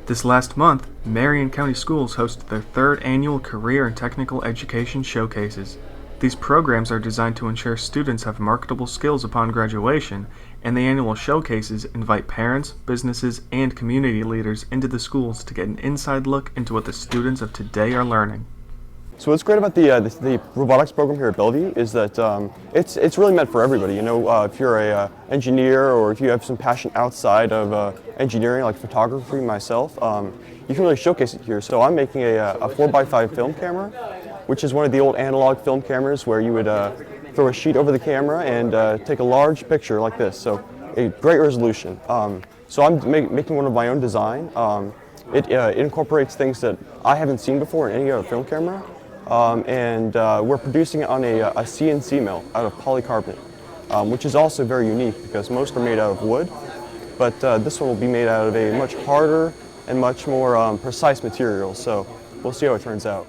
This last month, Marion County Schools hosted their third annual Career and Technical Education Showcases. These programs are designed to ensure students have marketable skills upon graduation, and the annual showcases invite parents, businesses, and community leaders into the schools to get an inside look into what the students of today are learning. So what's great about the robotics program here at Belleview is that it's really meant for everybody. You know, if you're a engineer or if you have some passion outside of engineering, like photography myself, you can really showcase it here. So I'm making a 4x5 film camera, which is one of the old analog film cameras where you would throw a sheet over the camera and take a large picture like this. So a great resolution. So I'm making one of my own design. It incorporates things that I haven't seen before in any other film camera. And we're producing it on a CNC mill out of polycarbonate, which is also very unique because most are made out of wood, but this one will be made out of a much harder and much more precise material, so we'll see how it turns out.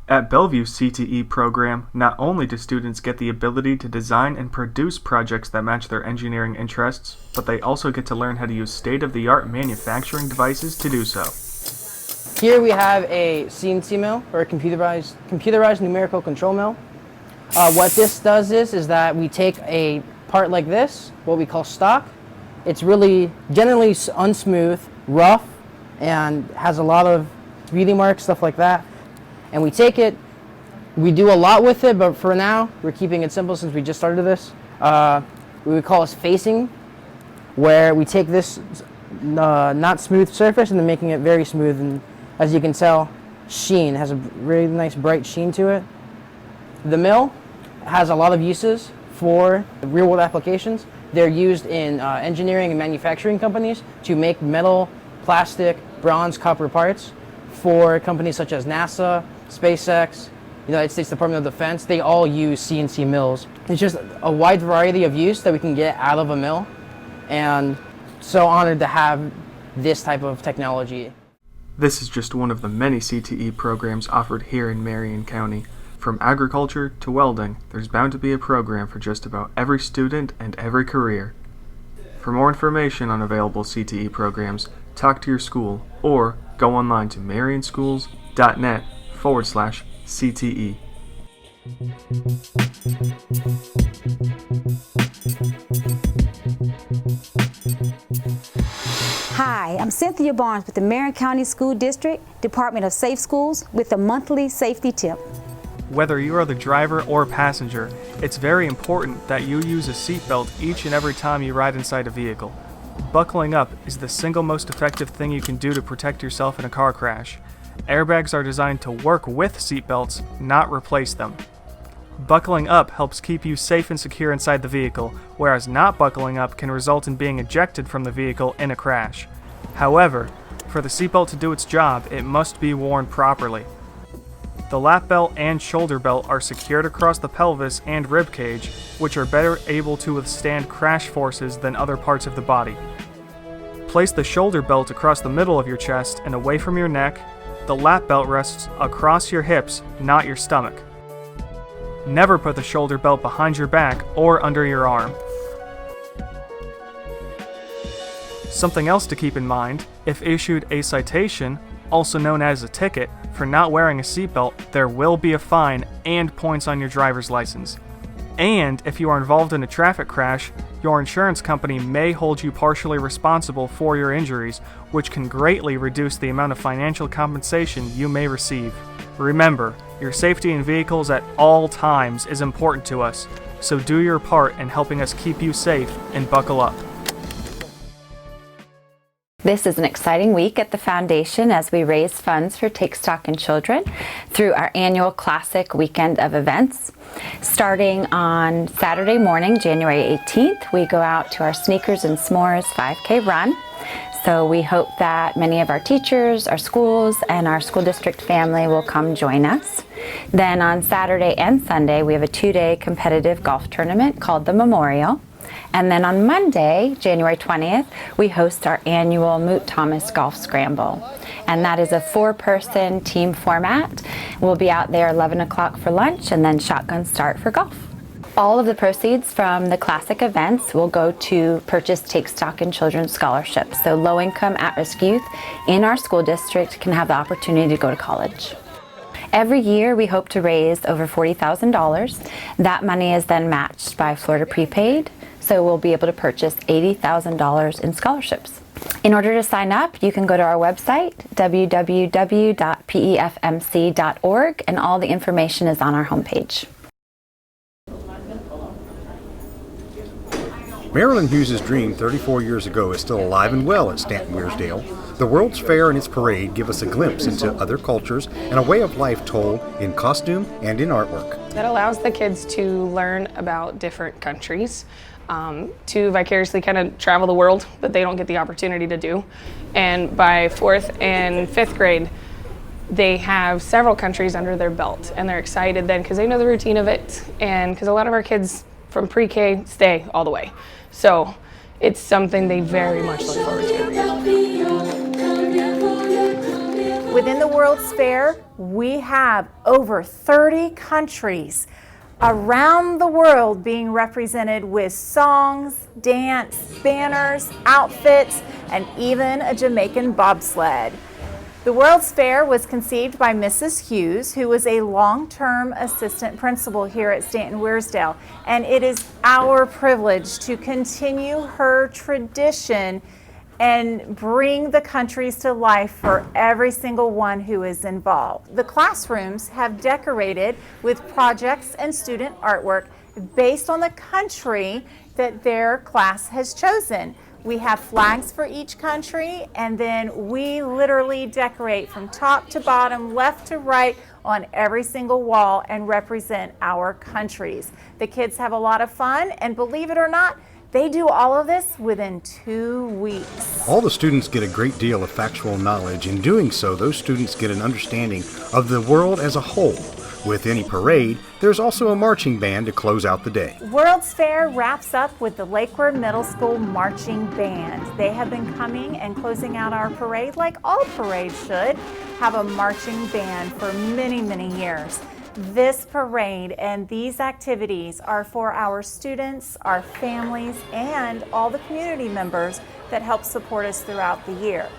At Bellevue's CTE program, not only do students get the ability to design and produce projects that match their engineering interests, but they also get to learn how to use state-of-the-art manufacturing devices to do so. Here we have a CNC mill, or a computerized numerical control mill. What this does is that we take a part like this, what we call stock. It's really generally unsmooth, rough, and has a lot of beauty marks, stuff like that. And we take it, we do a lot with it, but for now, we're keeping it simple since we just started this. We would call this facing, where we take this not smooth surface and then making it very smooth, and as you can tell, sheen, has a really nice bright sheen to it. The mill has a lot of uses for real-world applications. They're used in engineering and manufacturing companies to make metal, plastic, bronze, copper parts for companies such as NASA, SpaceX, United States Department of Defense. They all use CNC mills. It's just a wide variety of use that we can get out of a mill, and so honored to have this type of technology. This is just one of the many CTE programs offered here in Marion County. From agriculture to welding, there's bound to be a program for just about every student and every career. For more information on available CTE programs, talk to your school or go online to marionschools.net/CTE. Hi, I'm Cynthia Barnes with the Marion County School District, Department of Safe Schools, with a monthly safety tip. Whether you are the driver or passenger, it's very important that you use a seatbelt each and every time you ride inside a vehicle. Buckling up is the single most effective thing you can do to protect yourself in a car crash. Airbags are designed to work with seatbelts, not replace them. Buckling up helps keep you safe and secure inside the vehicle, whereas not buckling up can result in being ejected from the vehicle in a crash. However, for the seatbelt to do its job, it must be worn properly. The lap belt and shoulder belt are secured across the pelvis and rib cage, which are better able to withstand crash forces than other parts of the body. Place the shoulder belt across the middle of your chest and away from your neck. The lap belt rests across your hips, not your stomach. Never put the shoulder belt behind your back or under your arm. Something else to keep in mind, if issued a citation, also known as a ticket, for not wearing a seatbelt, there will be a fine and points on your driver's license. And if you are involved in a traffic crash, your insurance company may hold you partially responsible for your injuries, which can greatly reduce the amount of financial compensation you may receive. Remember, your safety in vehicles at all times is important to us, so do your part in helping us keep you safe and buckle up. This is an exciting week at the Foundation as we raise funds for Take Stock in Children through our annual Classic Weekend of events. Starting on Saturday morning, January 18th, we go out to our Sneakers and S'mores 5K run. So we hope that many of our teachers, our schools, and our school district family will come join us. Then on Saturday and Sunday, we have a 2-day competitive golf tournament called the Memorial. And then on Monday, January 20th, we host our annual Moot Thomas Golf Scramble. And that is a 4-person team format. We'll be out there 11 o'clock for lunch and then shotgun start for golf. All of the proceeds from the classic events will go to purchase Take Stock in Children scholarships. So low-income, at-risk youth in our school district can have the opportunity to go to college. Every year we hope to raise over $40,000. That money is then matched by Florida Prepaid, so we'll be able to purchase $80,000 in scholarships. In order to sign up, you can go to our website, www.pefmc.org, and all the information is on our homepage. Marilyn Hughes' dream 34 years ago is still alive and well at Stanton-Wearsdale. The World's Fair and its parade give us a glimpse into other cultures and a way of life told in costume and in artwork. That allows the kids to learn about different countries, to vicariously kind of travel the world that they don't get the opportunity to do. And by 4th and 5th grade, they have several countries under their belt, and they're excited then because they know the routine of it, and because a lot of our kids from pre-K stay all the way. So it's something they very much look forward to every year. Within the World's Fair, we have over 30 countries around the world being represented with songs, dance, banners, outfits, and even a Jamaican bobsled. The World's Fair was conceived by Mrs. Hughes, who was a long-term assistant principal here at Stanton-Wearsdale, and it is our privilege to continue her tradition and bring the countries to life for every single one who is involved. The classrooms have decorated with projects and student artwork based on the country that their class has chosen. We have flags for each country, and then we literally decorate from top to bottom, left to right, on every single wall and represent our countries. The kids have a lot of fun, and believe it or not, they do all of this within 2 weeks. All the students get a great deal of factual knowledge. In doing so, those students get an understanding of the world as a whole. With any parade, there's also a marching band to close out the day. World's Fair wraps up with the Lakeward Middle School Marching Band. They have been coming and closing out our parade like all parades should, have a marching band for many, many years. This parade and these activities are for our students, our families, and all the community members that help support us throughout the year.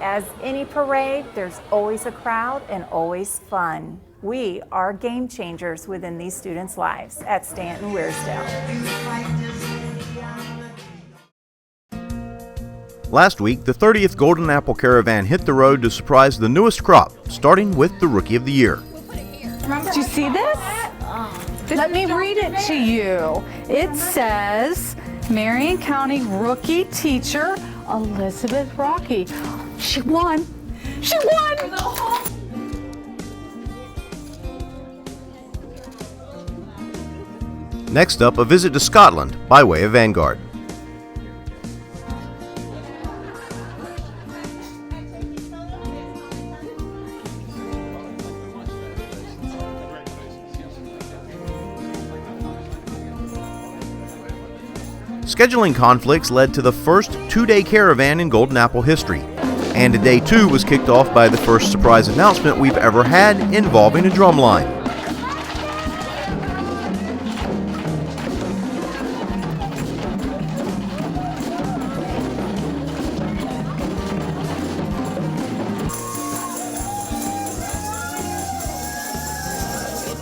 As any parade, there's always a crowd and always fun. We are game changers within these students' lives at Stanton-Wearsdale. Last week, the 30th Golden Apple Caravan hit the road to surprise the newest crop, starting with the Rookie of the Year. Did you see this? Let me read it to you. It says, Marion County Rookie Teacher Elizabeth Rocky. She won. She won! Next up, a visit to Scotland by way of Vanguard. Scheduling conflicts led to the first two-day caravan in Golden Apple history, and day two was kicked off by the first surprise announcement we've ever had involving a drum line.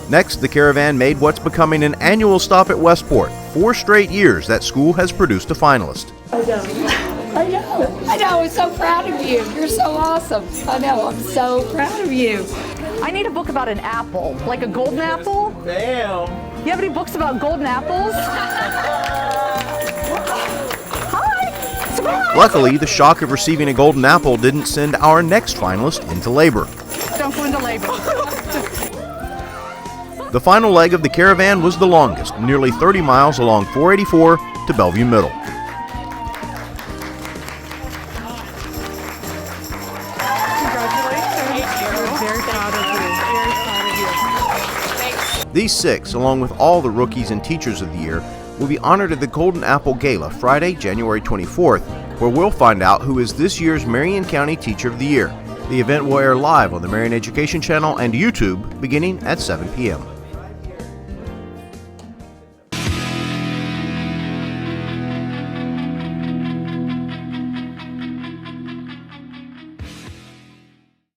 Next, the caravan made what's becoming an annual stop at Westport. 4 straight years that school has produced a finalist. I know, I'm so proud of you. You're so awesome. I know, I'm so proud of you. I need a book about an apple, like a golden apple. Damn. You have any books about golden apples? Hi! Surprise! Luckily, the shock of receiving a golden apple didn't send our next finalist into labor. Don't go into labor. The final leg of the caravan was the longest, nearly 30 miles along 484 to Bellevue Middle. These 6, along with all the rookies and teachers of the year, will be honored at the Golden Apple Gala Friday, January 24th, where we'll find out who is this year's Marion County Teacher of the Year. The event will air live on the Marion Education Channel and YouTube beginning at 7 p.m.